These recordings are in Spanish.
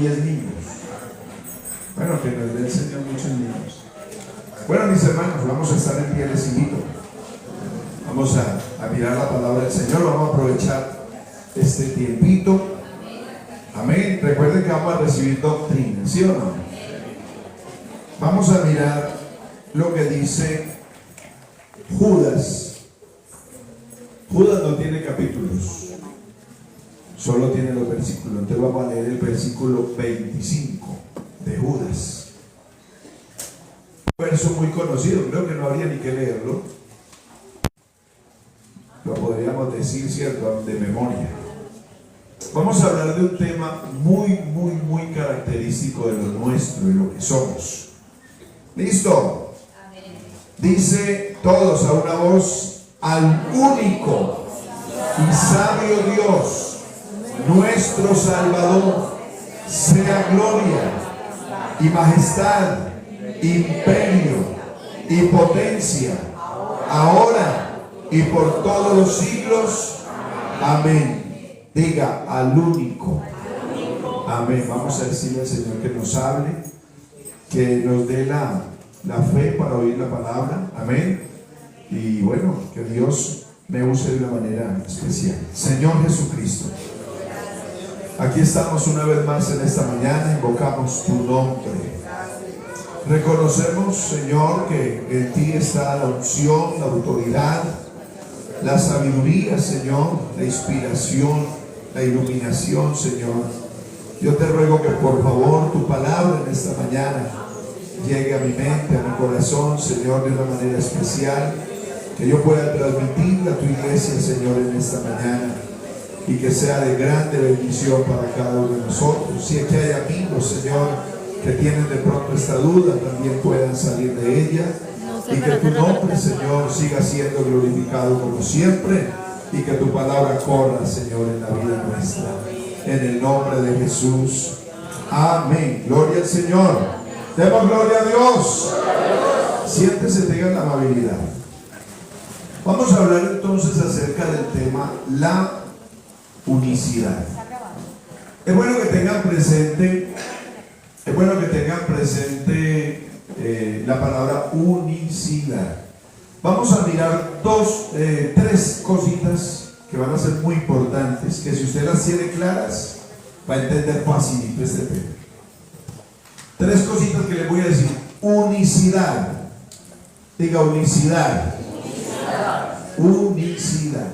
10 niños. Bueno, que nos dé el Señor muchos niños. Bueno, mis hermanos, vamos a estar en pie, les invito. Vamos a mirar la palabra del Señor, vamos a aprovechar este tiempito. Amén. Recuerden que vamos a recibir doctrina, ¿sí o no? Vamos a mirar lo que dice Judas. Judas no tiene capítulos, solo tiene los versículos. Entonces vamos a leer el versículo 25 de Judas. Un verso muy conocido, creo que no habría ni que leerlo. Lo podríamos decir, ¿cierto?, de memoria. Vamos a hablar de un tema muy característico de lo nuestro, de lo que somos. ¿Listo? Dice todos a una voz: al único y sabio Dios, nuestro Salvador, sea gloria y majestad, imperio y potencia, ahora y por todos los siglos. Amén. Diga: al único. Amén. Vamos a decirle al Señor que nos hable, que nos dé la fe para oír la palabra. Amén. Y bueno, que Dios me use de una manera especial. Señor Jesucristo, aquí estamos una vez más en esta mañana, invocamos tu nombre. Reconocemos, Señor, que en ti está la unción, la autoridad, la sabiduría, Señor, la inspiración, la iluminación, Señor. Yo te ruego que por favor tu palabra en esta mañana llegue a mi mente, a mi corazón, Señor, de una manera especial, que yo pueda transmitirla a tu iglesia, Señor, en esta mañana, y que sea de grande bendición para cada uno de nosotros. Si aquí hay amigos, Señor, que tienen de pronto esta duda, también puedan salir de ella, y que tu nombre, Señor, siga siendo glorificado como siempre, y que tu palabra corra, Señor, en la vida nuestra, en el nombre de Jesús. Amén. Gloria al Señor. Demos gloria a Dios. Siéntese, tengan la amabilidad. Vamos a hablar entonces acerca del tema la unicidad. Es bueno que tengan presente, la palabra unicidad. Vamos a mirar tres cositas que van a ser muy importantes, que si usted las tiene claras, va a entender facilito este tema. Tres cositas que le voy a decir. Unicidad. Diga unicidad. Unicidad.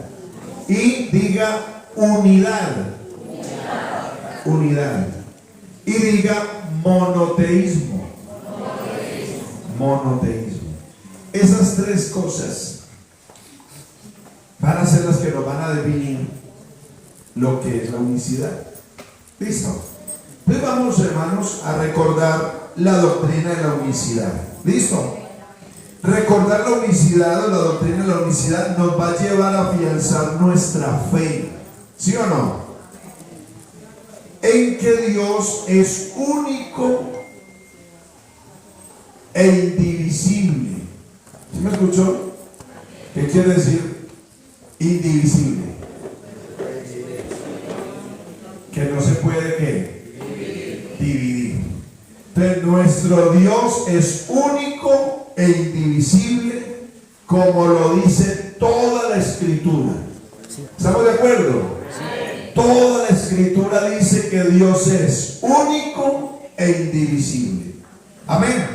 Y diga unidad. Unidad. Y diga monoteísmo. Monoteísmo. Esas tres cosas van a ser las que nos van a definir lo que es la unicidad. ¿Listo? Entonces vamos, hermanos, a recordar la doctrina de la unicidad. ¿Listo? Recordar la unicidad o la doctrina de la unicidad nos va a llevar a afianzar nuestra fe. ¿Sí o no? En que Dios es único e indivisible. ¿Sí me escuchó? ¿Qué quiere decir indivisible? Que no se puede ¿qué? Dividir. Entonces nuestro Dios es único e indivisible, como lo dice toda la Escritura. ¿Estamos de acuerdo? Toda la Escritura dice que Dios es único e indivisible. Amén.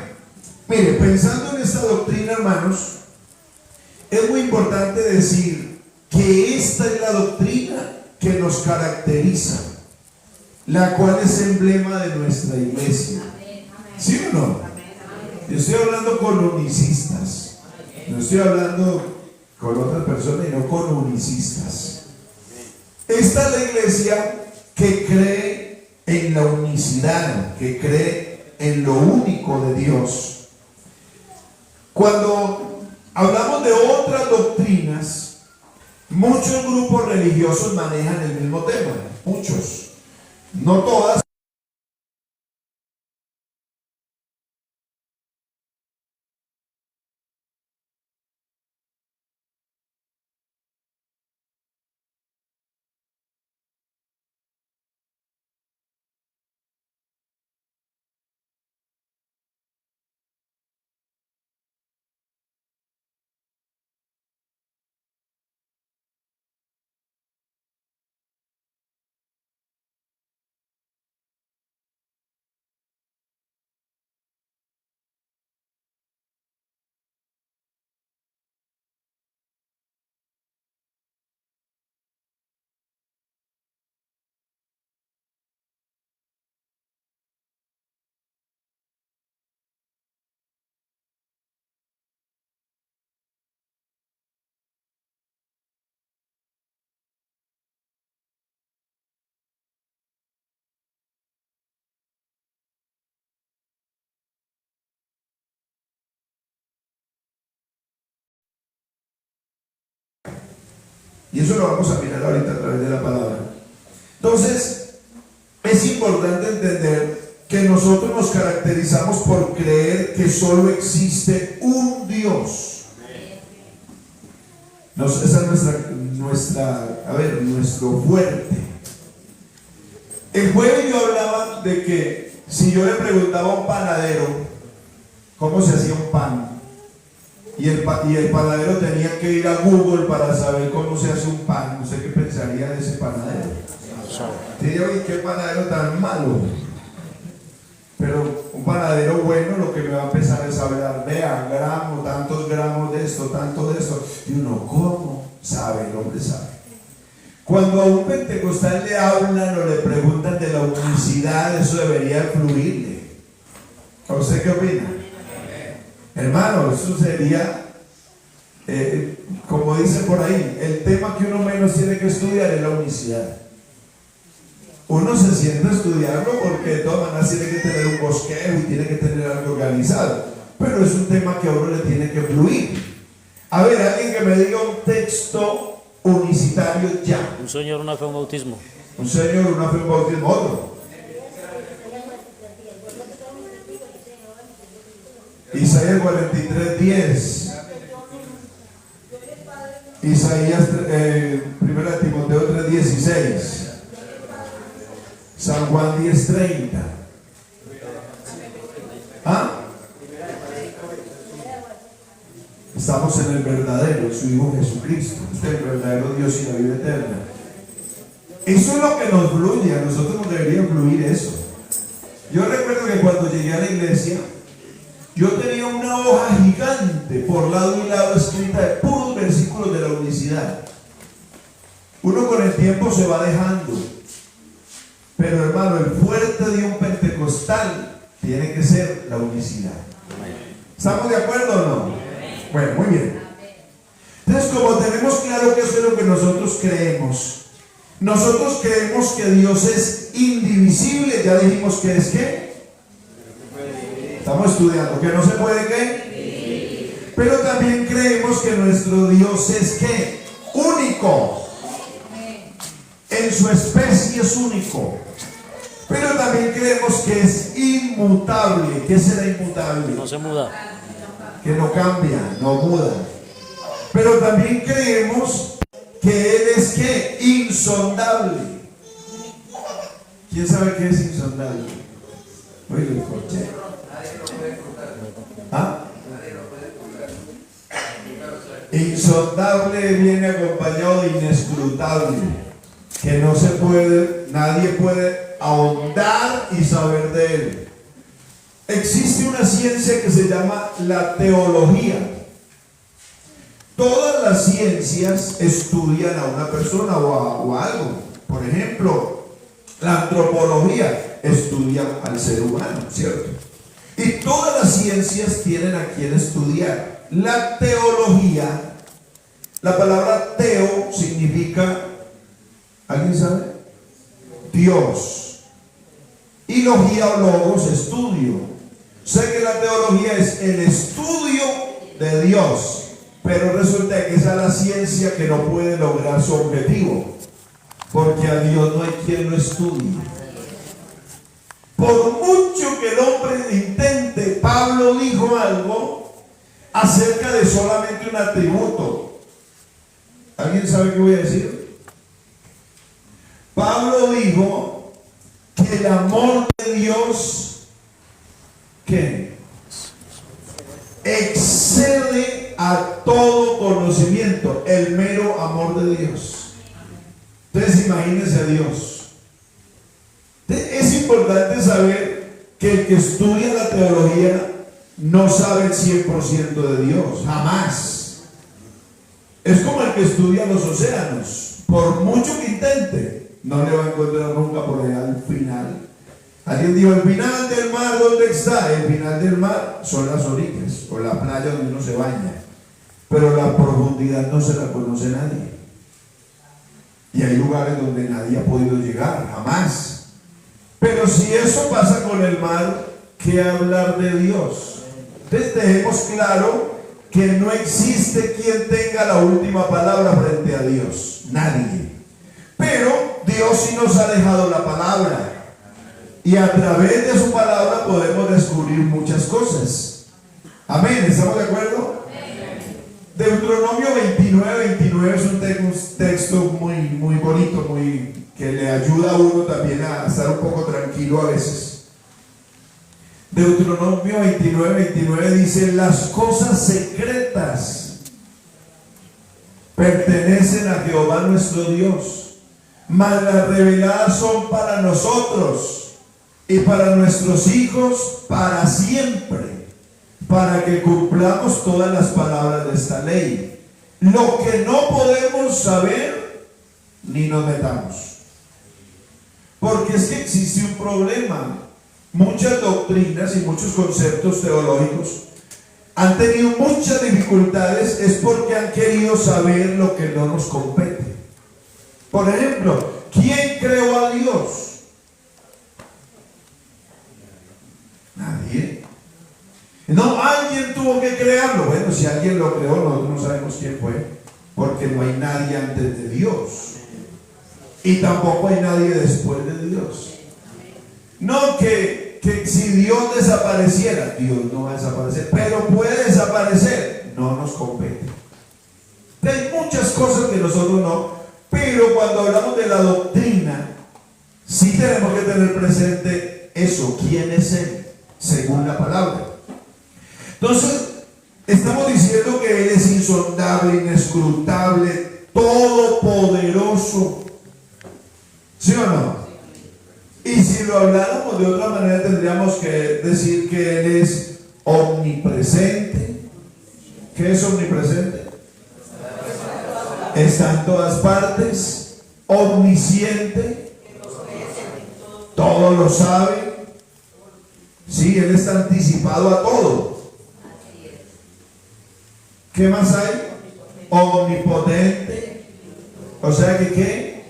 Mire, pensando en esta doctrina, hermanos, es muy importante decir que esta es la doctrina que nos caracteriza, la cual es emblema de nuestra iglesia. ¿Sí o no? Yo estoy hablando con unicistas, no estoy hablando con otras personas, sino con unicistas. Esta es la iglesia que cree en la unicidad, que cree en lo único de Dios. Cuando hablamos de otras doctrinas, muchos grupos religiosos manejan el mismo tema, muchos, no todas. Y eso lo vamos a mirar ahorita a través de la palabra. Entonces, es importante entender que nosotros nos caracterizamos por creer que solo existe un Dios. Esa es nuestro fuerte. El jueves yo hablaba de que si yo le preguntaba a un panadero cómo se hacía un pan, y el panadero tenía que ir a Google para saber cómo se hace un pan, no sé qué pensaría de ese panadero. Diría, oye, qué panadero tan malo. Pero un panadero bueno lo que me va a empezar es a hablar, vea, gramos, tantos gramos de esto, tanto de esto. Y uno, ¿cómo? Sabe, el hombre sabe. Cuando a un pentecostal le hablan o le preguntan de la unicidad, eso debería fluirle. ¿A usted qué opina? Hermano, eso sería, como dicen por ahí, el tema que uno menos tiene que estudiar es la unicidad. Uno se siente a estudiarlo porque de todas maneras tiene que tener un bosquejo y tiene que tener algo organizado, pero es un tema que a uno le tiene que fluir. A ver, alguien que me diga un texto unicitario ya. Un Señor, una fe, un bautismo. Un Señor, una fe, un bautismo, otro. Isaías 43:10. Isaías 1 Timoteo 3:16. San Juan 10:30. ¿Ah? Estamos en el verdadero, su Hijo Jesucristo. Este es el verdadero Dios y la vida eterna. Eso es lo que nos fluye, a nosotros nos debería fluir eso. Yo recuerdo que cuando llegué a la iglesia, yo tenía una hoja gigante por lado y lado escrita de puros versículos de la unicidad. Uno con el tiempo se va dejando. Pero hermano, el fuerte de un pentecostal tiene que ser la unicidad. ¿Estamos de acuerdo o no? Bueno, muy bien. Entonces, como tenemos claro que eso es lo que nosotros creemos que Dios es indivisible. Ya dijimos que es ¿qué? Estamos estudiando que no se puede ¿qué? Pero también creemos que nuestro Dios es ¿qué? Único. En su especie es único. Pero también creemos que es inmutable. ¿Qué será inmutable? No se muda. Que no cambia, no muda. Pero también creemos que Él es ¿qué? Insondable. ¿Quién sabe qué es insondable? Oye, lo escuché. ¿Ah? Insondable viene acompañado de inescrutable, que no se puede, nadie puede ahondar y saber de él. Existe una ciencia que se llama la teología. Todas las ciencias estudian a una persona o a algo. Por ejemplo, la antropología estudia al ser humano, ¿cierto? Y todas las ciencias tienen a quien estudiar. La teología, la palabra teo significa, ¿alguien sabe? Dios. Y logía o logos, estudio. Sé que la teología es el estudio de Dios, pero resulta que esa es la ciencia que no puede lograr su objetivo, porque a Dios no hay quien lo estudie. Por mucho que el hombre intente, Pablo dijo algo acerca de solamente un atributo. ¿Alguien sabe qué voy a decir? Pablo dijo que el amor de Dios, ¿qué? Excede a todo conocimiento, el mero amor de Dios. Entonces imagínense a Dios. Es importante saber que el que estudia la teología no sabe el 100% de Dios, jamás. Es como el que estudia los océanos. Por mucho que intente, no le va a encontrar nunca por allá al final. Alguien dijo, el final del mar, ¿dónde está? El final del mar son las orillas o la playa donde uno se baña, pero la profundidad no se la conoce nadie. Y hay lugares donde nadie ha podido llegar, jamás. Pero si eso pasa con el mar, ¿qué hablar de Dios? Entonces dejemos claro que no existe quien tenga la última palabra frente a Dios. Nadie. Pero Dios sí nos ha dejado la palabra. Y a través de su palabra podemos descubrir muchas cosas. Amén, ¿estamos de acuerdo? Deuteronomio 29 es un texto muy bonito, que le ayuda a uno también a estar un poco tranquilo a veces. Deuteronomio 29 dice: las cosas secretas pertenecen a Jehová nuestro Dios, mas las reveladas son para nosotros y para nuestros hijos para siempre, para que cumplamos todas las palabras de esta ley. Lo que no podemos saber, ni nos metamos. Porque es que existe un problema. Muchas doctrinas y muchos conceptos teológicos han tenido muchas dificultades, es porque han querido saber lo que no nos compete. Por ejemplo, ¿quién creó a Dios? Nadie. No, alguien tuvo que crearlo. Bueno, si alguien lo creó, nosotros no sabemos quién fue, porque no hay nadie antes de Dios y tampoco hay nadie después de Dios. No que si Dios desapareciera, Dios no va a desaparecer, pero puede desaparecer, no nos compete. Hay muchas cosas que nosotros no, pero cuando hablamos de la doctrina, sí tenemos que tener presente eso, quién es Él, según la palabra. Entonces, estamos diciendo que Él es insondable, inescrutable, todopoderoso. ¿Sí o no? Y si lo habláramos de otra manera, tendríamos que decir que Él es omnipresente. ¿Qué es omnipresente? Está en todas partes. Omnisciente. Todo lo sabe. Sí, Él está anticipado a todo. ¿Qué más hay? Omnipotente. O sea que ¿qué?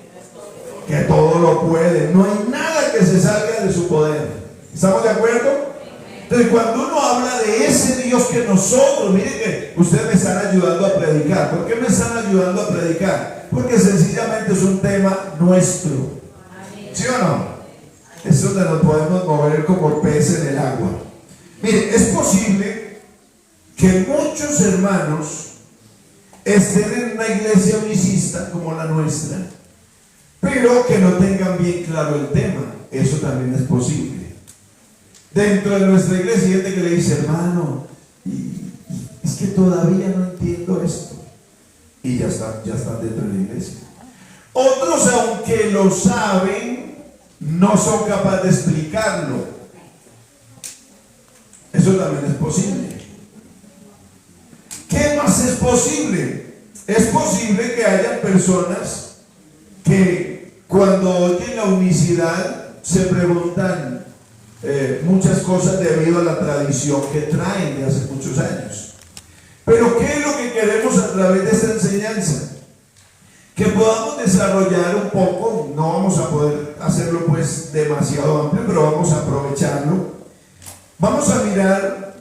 Que todo lo puede. No hay nada que se salga de su poder. ¿Estamos de acuerdo? Entonces, cuando uno habla de ese Dios que nosotros, miren que ustedes me están ayudando a predicar. ¿Por qué me están ayudando a predicar? Porque sencillamente es un tema nuestro. ¿Sí o no? Es donde nos podemos mover como pez en el agua. Mire, es posible que muchos hermanos estén en una iglesia unicista como la nuestra, pero que no tengan bien claro el tema. Eso también es posible. Dentro de nuestra iglesia hay gente que le dice: hermano, es que todavía no entiendo esto. Y ya están dentro de la iglesia. Otros, aunque lo saben, no son capaces de explicarlo. Eso también es posible. ¿Qué más es posible? Es posible que haya personas que cuando oyen la unicidad se preguntan muchas cosas debido a la tradición que traen de hace muchos años. Pero ¿qué es lo que queremos a través de esta enseñanza? Que podamos desarrollar un poco. No vamos a poder hacerlo pues demasiado amplio, pero vamos a aprovecharlo. Vamos a mirar,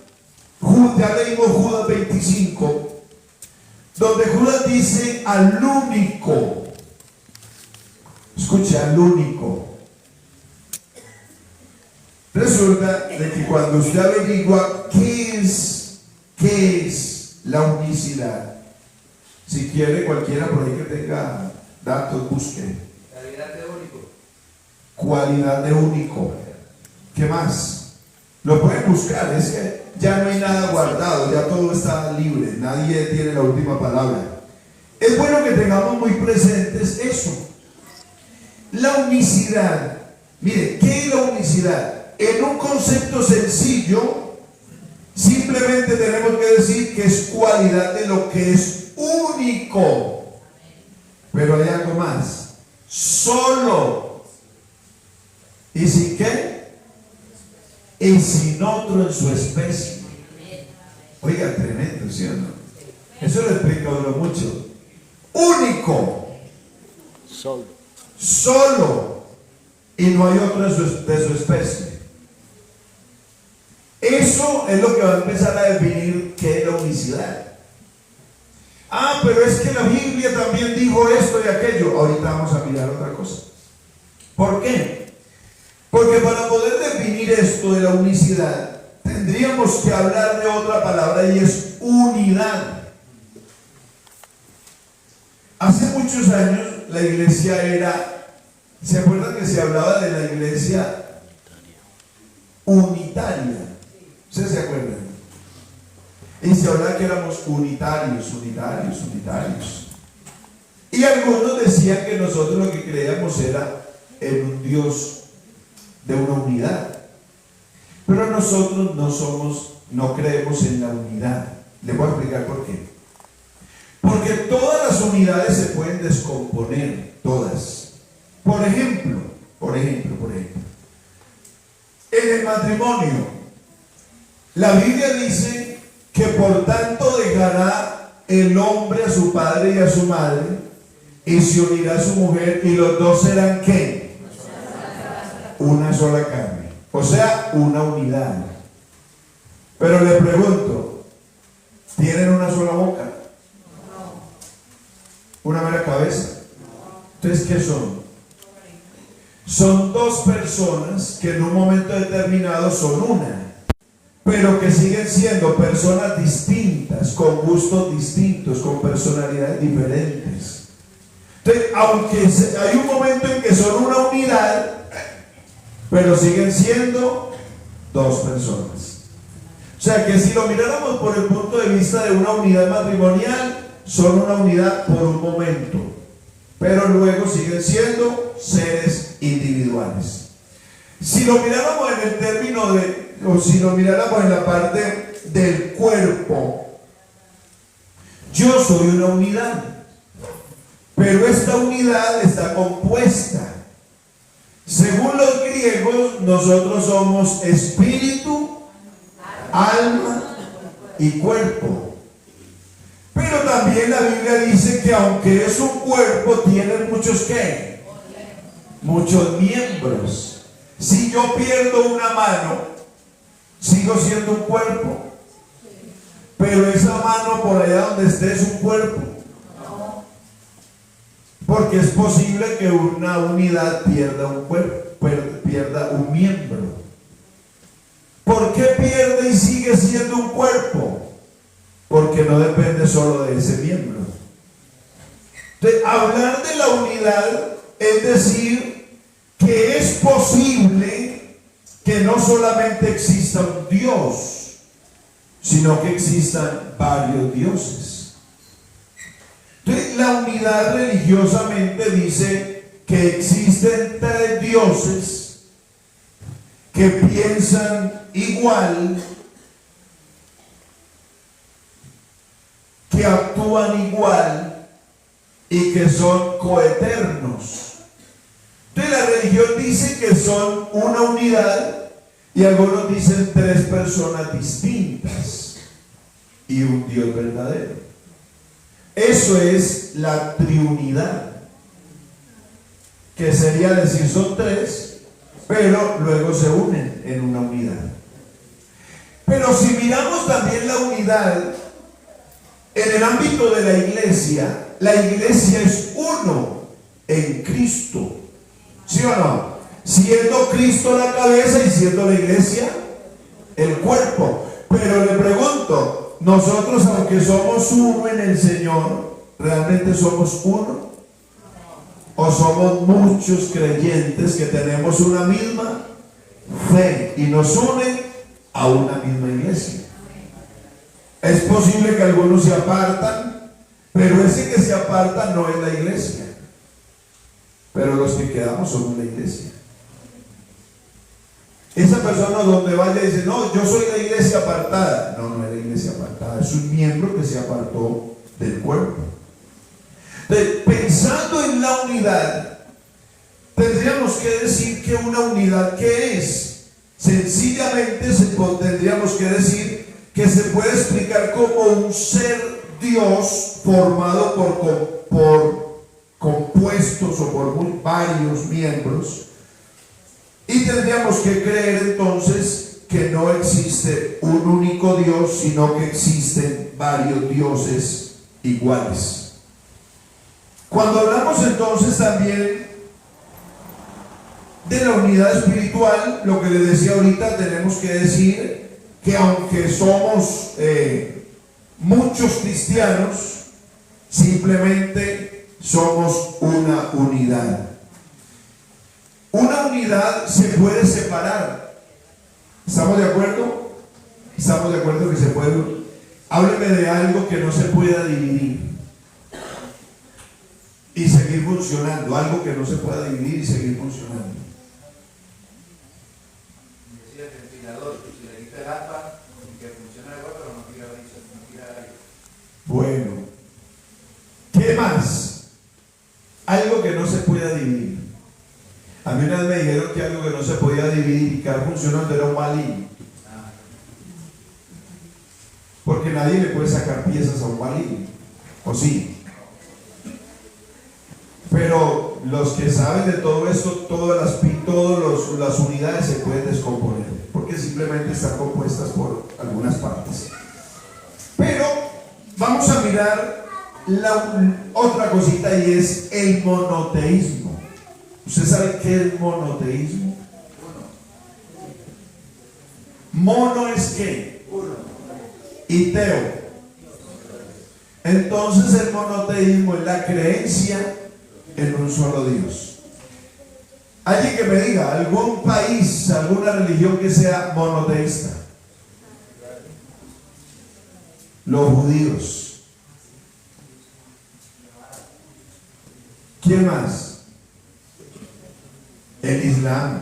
ya leímos Judas 25, donde Judas dice al único. Escucha, al único. Resulta de que cuando usted averigua qué es la unicidad, si quiere cualquiera por ahí que tenga datos, busque. Calidad de único. Cualidad de único. ¿Qué más? Lo pueden buscar, es que ya no hay nada guardado, ya todo está libre, nadie tiene la última palabra. Es bueno que tengamos muy presentes eso. La unicidad. Mire, ¿qué es la unicidad? En un concepto sencillo, simplemente tenemos que decir que es cualidad de lo que es único. Pero hay algo más. Solo. ¿Y sin qué? Y sin otro en su especie. Oiga, tremendo, ¿sí o no? Eso lo explica uno mucho. Único. Solo. Y no hay otro de su especie. Eso eso es lo que va a empezar a definir qué es la unicidad. Ah, pero es que la Biblia también dijo esto y aquello. Ahorita vamos a mirar otra cosa. ¿Por qué? Porque para poder definir esto de la unicidad, tendríamos que hablar de otra palabra y es unidad. Hace muchos años la iglesia era, ¿se acuerdan que se hablaba de la iglesia unitaria? ¿Ustedes se acuerdan? Y se hablaba que éramos unitarios. Y algunos decían que nosotros lo que creíamos era en un Dios de una unidad. Pero nosotros no creemos en la unidad. Les voy a explicar por qué. Porque todas las unidades se pueden descomponer, todas. Por ejemplo, en el matrimonio, la Biblia dice que por tanto dejará el hombre a su padre y a su madre y se unirá a su mujer y los dos serán ¿qué? Una sola carne. O sea, una unidad. Pero le pregunto, ¿tienen una sola boca? ¿Una mera cabeza? Entonces, ¿qué son? Son dos personas que en un momento determinado son una, pero que siguen siendo personas distintas, con gustos distintos, con personalidades diferentes. Entonces, aunque hay un momento en que son una unidad, pero siguen siendo dos personas. O sea que si lo miráramos por el punto de vista de una unidad matrimonial, son una unidad por un momento, pero luego siguen siendo seres individuales. Si lo miráramos en el término o si lo miráramos en la parte del cuerpo, yo soy una unidad, pero esta unidad está compuesta. Según los griegos, nosotros somos espíritu, alma y cuerpo. Pero también la Biblia dice que aunque es un cuerpo, tiene muchos ¿qué? Muchos miembros. Si yo pierdo una mano, sigo siendo un cuerpo. Pero esa mano por allá donde esté es un cuerpo. Porque es posible que una unidad pierda un cuerpo, pierda un miembro. ¿Por qué pierde y sigue siendo un cuerpo? Porque no depende solo de ese miembro. Entonces, hablar de la unidad es decir que es posible que no solamente exista un Dios, sino que existan varios dioses. Entonces, la unidad religiosamente dice que existen tres dioses que piensan igual, que actúan igual y que son coeternos. Entonces la religión dice que son una unidad y algunos dicen tres personas distintas y un Dios verdadero. Eso es la triunidad, que sería decir son tres, pero luego se unen en una unidad. Pero si miramos también la unidad en el ámbito de la iglesia es uno en Cristo. ¿Sí o no? Siendo Cristo la cabeza y siendo la iglesia el cuerpo. Pero le pregunto, nosotros aunque somos uno en el Señor, ¿realmente somos uno? ¿O somos muchos creyentes que tenemos una misma fe y nos unen a una misma iglesia? Es posible que algunos se apartan, pero ese que se aparta no es la iglesia. Pero los que quedamos somos la iglesia. Esa persona donde vaya dice, no, yo soy la iglesia apartada. No, no es la iglesia apartada, es un miembro que se apartó del cuerpo. Entonces, pensando en la unidad, tendríamos que decir que una unidad, ¿qué es? Sencillamente tendríamos que decir que se puede explicar como un ser Dios formado por compuestos o por varios miembros, y tendríamos que creer entonces que no existe un único Dios, sino que existen varios dioses iguales. Cuando hablamos entonces también de la unidad espiritual, lo que les decía ahorita, tenemos que decir que aunque somos muchos cristianos, simplemente somos una unidad. Una unidad se puede separar. ¿Estamos de acuerdo? ¿Estamos de acuerdo que se puede? Hábleme de algo que no se pueda dividir y seguir funcionando. Algo que no se pueda dividir y seguir funcionando. Decía el ventilador, si le quita el aspa, que funciona igual, pero no tira aire. Bueno, ¿qué más? Algo que no se pueda dividir. A mí una vez me dijeron que algo que no se podía dividir y quedar funcionando era un balín. Porque nadie le puede sacar piezas a un balín. ¿O sí? Pero los que saben de todo esto, todas las unidades se pueden descomponer. Porque simplemente están compuestas por algunas partes. Pero vamos a mirar otra cosita y es el monoteísmo. ¿Usted sabe qué es monoteísmo? Mono es ¿qué? Uno. Y teo. Entonces el monoteísmo es la creencia en un solo Dios. Alguien que me diga algún país, alguna religión que sea monoteísta. Los judíos. ¿Quién más? El Islam.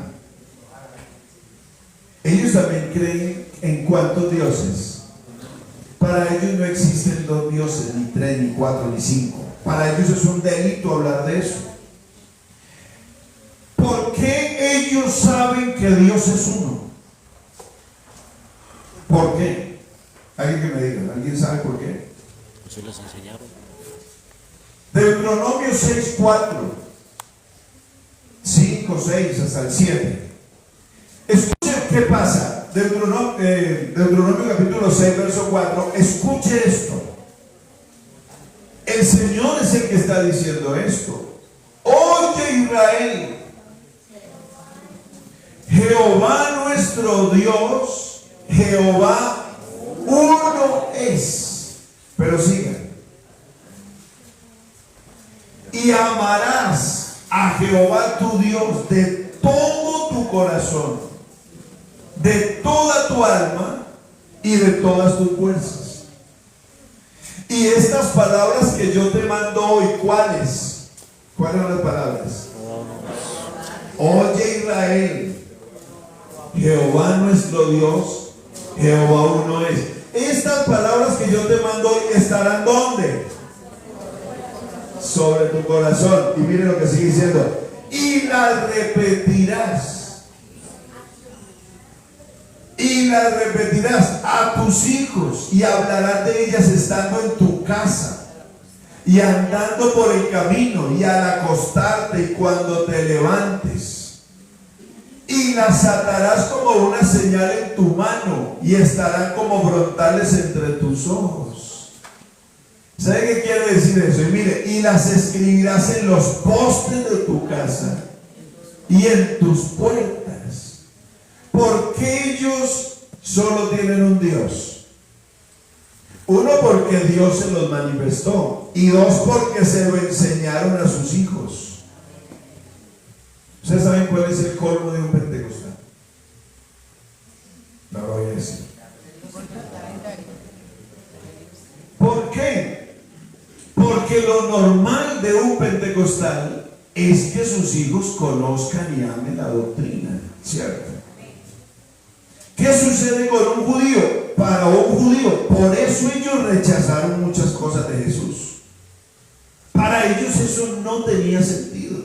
Ellos también creen en cuántos dioses. Para ellos no existen 2 dioses, ni 3, ni 4, ni 5. Para ellos es un delito hablar de eso. ¿Por qué ellos saben que Dios es uno? ¿Por qué? Alguien que me diga, ¿alguien sabe por qué? Eso les enseñaron. Deuteronomio 6, 4, 5, 6 hasta el 7. Escuchen qué pasa. Deuteronomio capítulo 6, verso 4. Escuche esto. El Señor es el que está diciendo esto. Oye Israel, Jehová nuestro Dios, Jehová uno es. Pero sigan. Y amarás a Jehová tu Dios de todo tu corazón, de toda tu alma y de todas tus fuerzas. Y estas palabras que yo te mando hoy, ¿cuáles? ¿Cuáles son las palabras? Oye Israel, Jehová nuestro Dios, Jehová uno es. Estas palabras que yo te mando hoy estarán ¿dónde? Sobre tu corazón. Y mire lo que sigue diciendo. Y las repetirás. Y las repetirás a tus hijos. Y hablarás de ellas estando en tu casa. Y andando por el camino. Y al acostarte y cuando te levantes. Y las atarás como una señal en tu mano. Y estarán como frontales entre tus ojos. ¿Sabe qué quiere decir eso? Y mire, y las escribirás en los postes de tu casa y en tus puertas, porque ellos solo tienen un Dios. Uno, porque Dios se los manifestó, y dos, porque se lo enseñaron a sus hijos. ¿Ustedes saben cuál es el colmo de un pentecostal? No lo voy a decir. ¿Por qué? Porque lo normal de un pentecostal es que sus hijos conozcan y amen la doctrina, ¿cierto? ¿Qué sucede con un judío? Para un judío, por eso ellos rechazaron muchas cosas de Jesús. Para ellos eso no tenía sentido.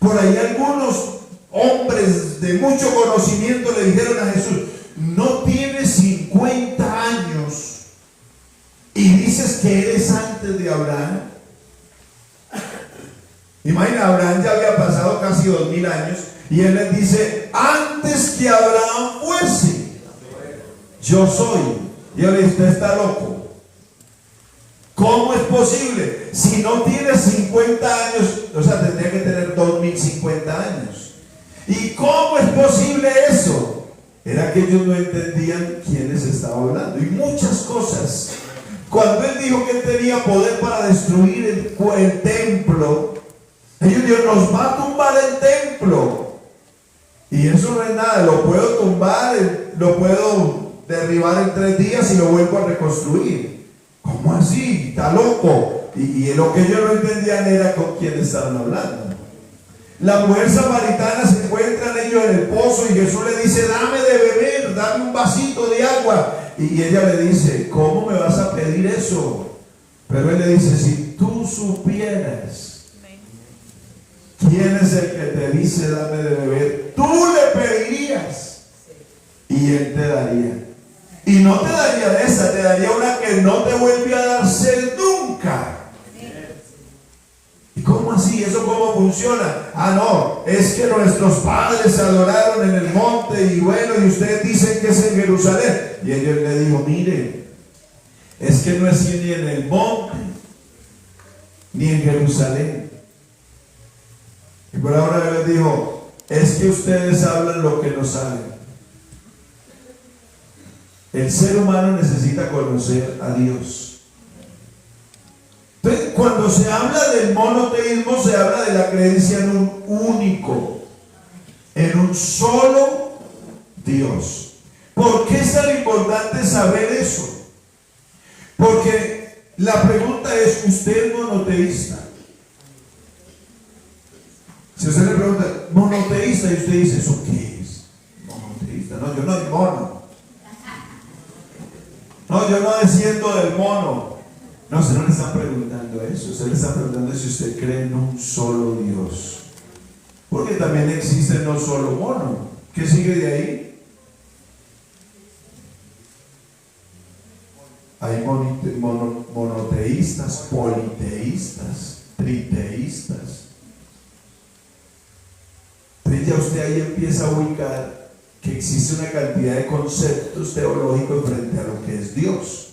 Por ahí algunos hombres de mucho conocimiento le dijeron a Jesús: no tienes 50 años y dices que eres antes de Abraham. Imagina, Abraham ya había pasado casi 2000 años y él les dice: antes que Abraham fuese, yo soy. Y yo le dije, usted está loco. ¿Cómo es posible? Si no tiene 50 años, o sea, tendría que tener 2050 años. ¿Y cómo es posible eso? Era que ellos no entendían quién les estaba hablando. Y muchas cosas. Cuando él dijo que él tenía poder para destruir el templo, ellos dijeron, nos va a tumbar el templo. Y eso no es nada, lo puedo tumbar, lo puedo derribar en 3 días y lo vuelvo a reconstruir. ¿Cómo así? Está loco. Y lo que ellos no entendían era con quién estaban hablando. La mujer samaritana se encuentran ellos en el pozo y Jesús le dice, dame de beber, dame un vasito de agua. Y ella le dice, ¿cómo me vas a pedir eso? Pero él le dice, si tú supieras quién es el que te dice dame de beber, tú le pedirías y él te daría. Y no te daría de esa, te daría una que no te vuelve a dar sed nunca. ¿Y cómo así? ¿Eso cómo funciona? Ah, no, es que nuestros padres se adoraron en el monte y bueno, y ustedes dicen que es en Jerusalén. Y ellos le dijo, mire, es que no es ni en el monte, ni en Jerusalén. Y por ahora él les dijo, es que ustedes hablan lo que no saben. El ser humano necesita conocer a Dios. Entonces, cuando se habla del monoteísmo, se habla de la creencia en un único, en un solo Dios. ¿Por qué es tan importante saber eso? Porque la pregunta es, ¿usted es monoteísta? Si usted le pregunta, monoteísta, y usted dice, ¿eso qué es? Monoteísta. No, yo no soy mono. No, yo no desciendo del mono. No, usted no le está preguntando eso. Usted le está preguntando si usted cree en un solo Dios. Porque también existe no solo mono. ¿Qué sigue de ahí? Hay monoteístas, politeístas, triteístas. Entonces ya usted ahí empieza a ubicar que existe una cantidad de conceptos teológicos frente a lo que es Dios.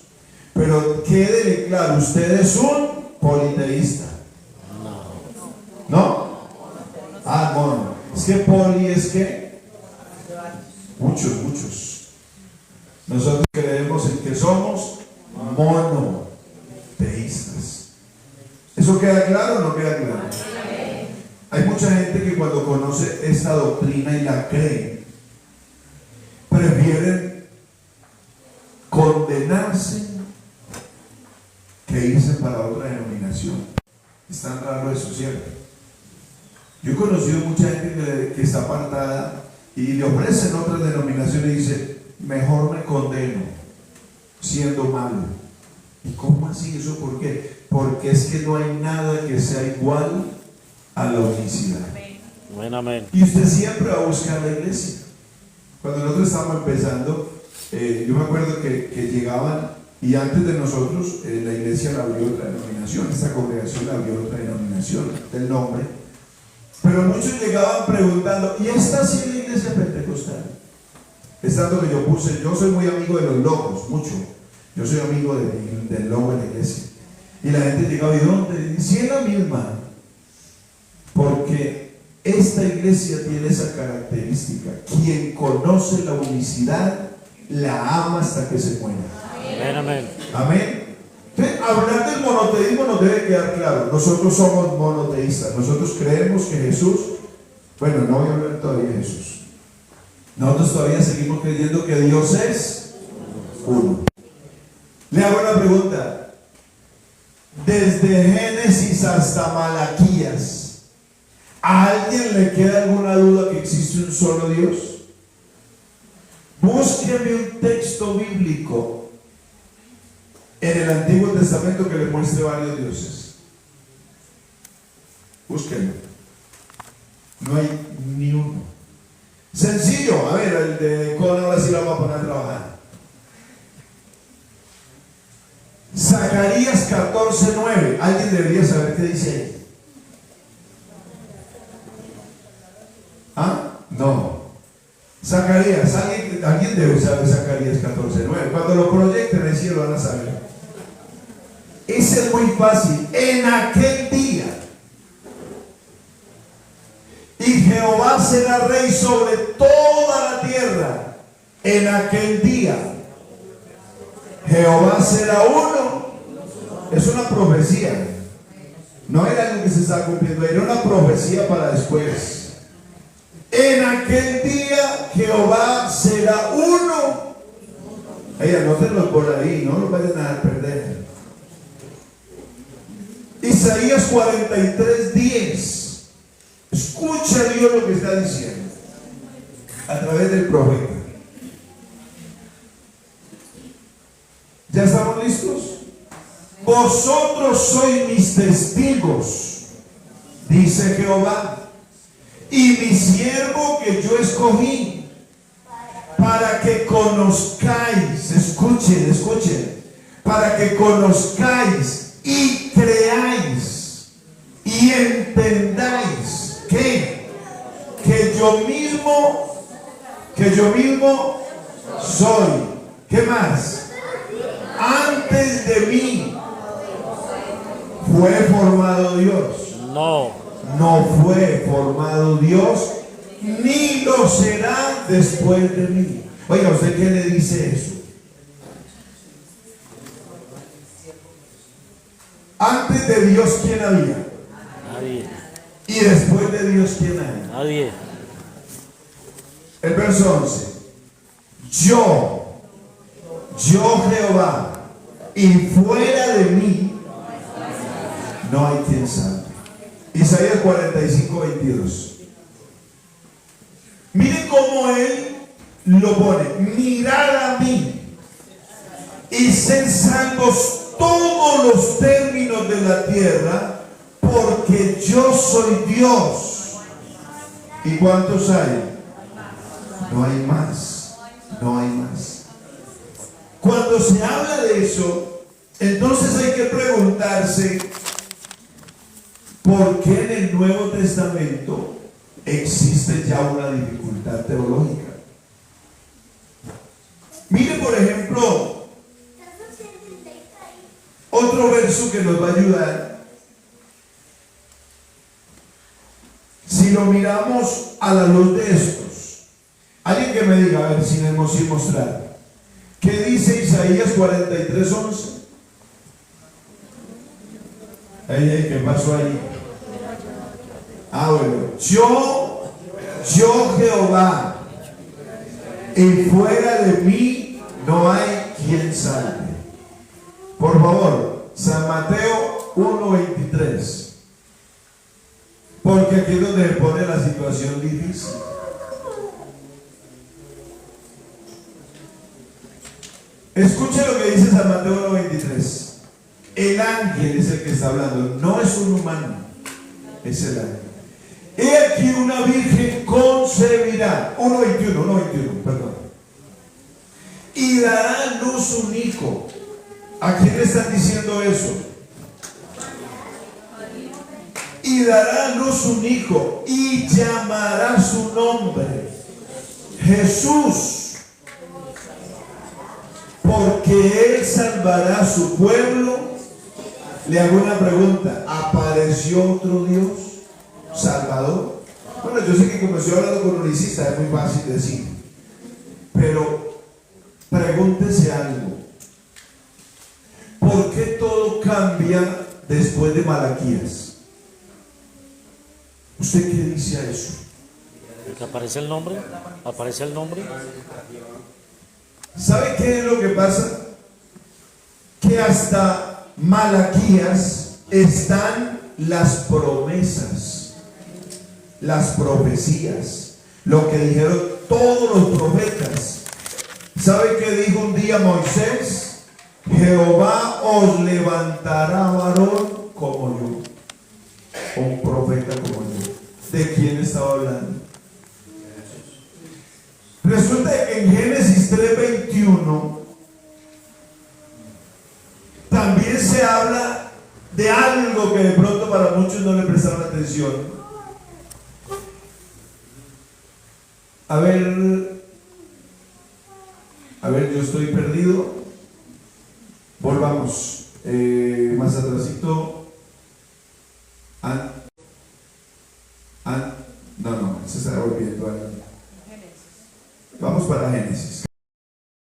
Pero quédele claro, usted es un politeísta. ¿No? Ah, mono. Es que poli es que muchos. Nosotros creemos en que somos monoteístas. ¿Eso queda claro o no queda claro? Hay mucha gente que cuando conoce esta doctrina y la cree, prefieren condenarse que irse para otra denominación. Es tan raro eso, ¿cierto? Yo he conocido mucha gente que está apartada y le ofrecen otra denominación y dice, mejor me condeno siendo malo. ¿Y cómo así? ¿Eso por qué? Porque es que no hay nada que sea igual a la unicidad. Amén. Y usted siempre va a buscar la iglesia. Cuando nosotros estábamos empezando, yo me acuerdo que llegaban y antes de nosotros la iglesia la abrió otra denominación, esta congregación la abrió otra denominación del nombre, pero muchos llegaban preguntando, ¿y esta sí es la iglesia pentecostal? Es tanto que yo puse, yo soy muy amigo de los logos, mucho, yo soy amigo del logo de la iglesia, y la gente llegaba, ¿y dónde? Y si es la misma, porque esta iglesia tiene esa característica, quien conoce la unicidad la ama hasta que se muera. Amén. Amén. Entonces, hablar del monoteísmo nos debe quedar claro. Nosotros somos monoteístas. Nosotros creemos que Jesús, bueno, no voy a hablar todavía de Jesús. Nosotros todavía seguimos creyendo que Dios es uno. Le hago una pregunta. Desde Génesis hasta Malaquías, ¿a alguien le queda alguna duda que existe un solo Dios? Búsqueme un texto bíblico en el Antiguo Testamento que le muestre varios dioses. Búsquenlo. No hay ni uno. Sencillo. A ver, el de Cona ahora sí lo vamos a poner a trabajar. Zacarías 14:9. Alguien debería saber qué dice ahí. ¿Ah? No. Zacarías, alguien alguien debe saber Zacarías 14:9. Cuando lo proyecten en el cielo van a saber. Ese es muy fácil. En aquel día. Y Jehová será rey sobre toda la tierra. En aquel día. Jehová será uno. Es una profecía. No era algo que se estaba cumpliendo. Era una profecía para después. En aquel día Jehová será uno. Anótenlo por ahí, no lo vayan a perder. Isaías 43:10. Escucha Dios lo que está diciendo a través del profeta. ¿Ya estamos listos? Vosotros sois mis testigos, dice Jehová, y mi siervo que yo escogí, para que conozcáis, escuchen, para que conozcáis y creáis y entendáis que yo mismo soy. ¿Qué más? Antes de mí fue formado Dios. No fue formado Dios, ni lo será después de mí. Oiga, ¿usted qué le dice eso? Antes de Dios, ¿quién había? Nadie. Y después de Dios, ¿quién hay? Nadie. El verso 11. Yo Jehová, y fuera de mí no hay quien salve. Isaías 45:22. Miren cómo él lo pone. Mirad a mí y sed salvos todos los términos de la tierra, porque yo soy Dios. ¿Y cuántos hay? No hay más. No hay más. Cuando se habla de eso, entonces hay que preguntarse ¿por qué en el Nuevo Testamento existe ya una dificultad teológica? Mire, por ejemplo, otro verso que nos va a ayudar. Si lo miramos a la luz de estos, alguien que me diga, a ver si me hemos mostrar. ¿Qué dice Isaías 43:11? ¿Qué pasó ahí? Bueno, yo Jehová, y fuera de mí no hay quien salve. Por favor, San Mateo 1:23. Porque aquí es donde pone la situación difícil. Escuche lo que dice San Mateo 1:23. El ángel es el que está hablando, no es un humano, es el ángel. He aquí una virgen concebirá, 1:21, perdón, y dará a luz un hijo. ¿A quién le están diciendo eso? Y dará a luz un hijo y llamará su nombre Jesús, porque él salvará a su pueblo. Le hago una pregunta: ¿apareció otro Dios salvador? Bueno, yo sé que como estoy hablando con un unicista es muy fácil decir, pero pregúntese algo: ¿por qué todo cambia después de Malaquías? ¿Usted qué dice a eso? ¿Que aparece el nombre? ¿Aparece el nombre? ¿Sabe qué es lo que pasa? Que hasta Malaquías están las promesas, las profecías, lo que dijeron todos los profetas. ¿Sabe qué dijo un día Moisés? Jehová os levantará varón como yo, un profeta como yo. ¿De quién estaba hablando? Resulta que en Génesis 3:21 también se habla de algo que de pronto para muchos no le prestaron atención. A ver, A ver, yo estoy perdido. Volvamos. Más atrasito.